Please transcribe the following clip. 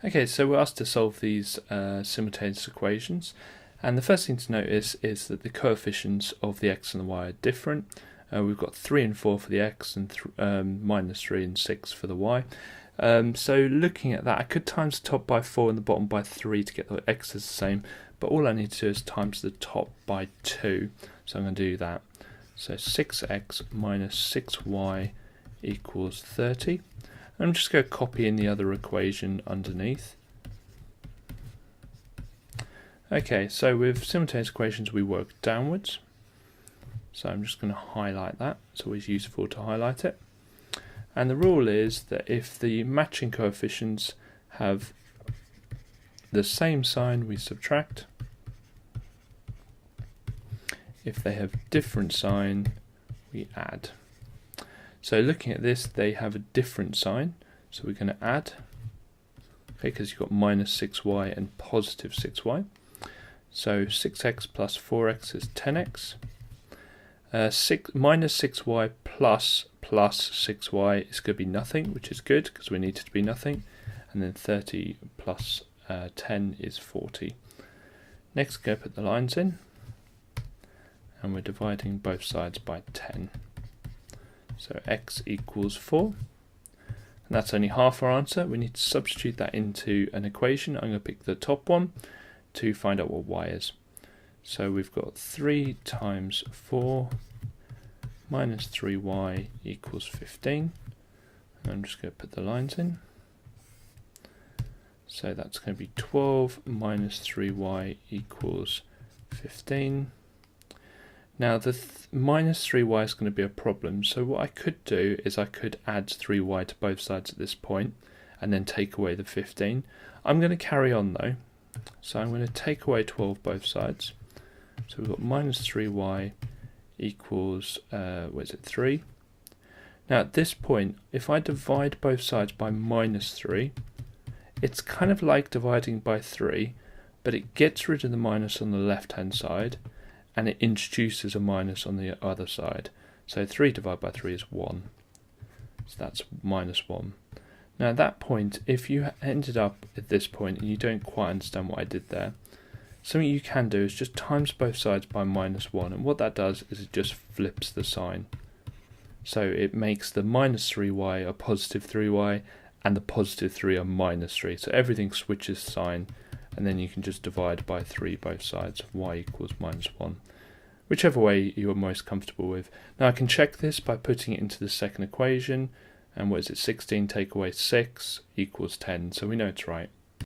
Okay, so we're asked to solve these simultaneous equations, and the first thing to notice is that the coefficients of the x and the y are different. We've got 3 and 4 for the x and minus 3 and 6 for the y. So looking at that, I could times the top by 4 and the bottom by 3 to get the x's the same, but all I need to do is times the top by 2, so I'm going to do that. So 6x minus 6y equals 30. I'm just going to copy in the other equation underneath. Okay, so with simultaneous equations we work downwards. So I'm just going to highlight that. It's always useful to highlight it. And the rule is that if the matching coefficients have the same sign, we subtract. If they have different sign, we add. So looking at this, they have a different sign, so we're going to add, okay, because you've got minus 6y and positive 6y. So 6x plus 4x is 10x. Minus 6y plus 6y is going to be nothing, which is good because we need it to be nothing. And then 30 plus 10 is 40. Next, go put the lines in, and we're dividing both sides by 10. So x equals 4, and that's only half our answer. We need to substitute that into an equation. I'm going to pick the top one to find out what y is. So we've got 3 times 4 minus 3y equals 15. And I'm just going to put the lines in. So that's going to be 12 minus 3y equals 15. Now the minus 3y is going to be a problem, so what I could do is I could add 3y to both sides at this point and then take away the 15. I'm going to carry on though, so I'm going to take away 12 both sides. So we've got minus 3y equals, 3. Now at this point, if I divide both sides by minus 3, it's kind of like dividing by 3, but it gets rid of the minus on the left hand side, and it introduces a minus on the other side. So 3 divided by 3 is 1. So that's minus 1. Now at that point, if you ended up at this point and you don't quite understand what I did there, something you can do is just times both sides by minus 1. And what that does is it just flips the sign. So it makes the minus 3y a positive 3y and the positive 3 a minus 3. So everything switches sign. And then you can just divide by 3 both sides of y equals minus 1, whichever way you're most comfortable with. Now I can check this by putting it into the second equation, and what is it, 16 take away 6 equals 10, so we know it's right.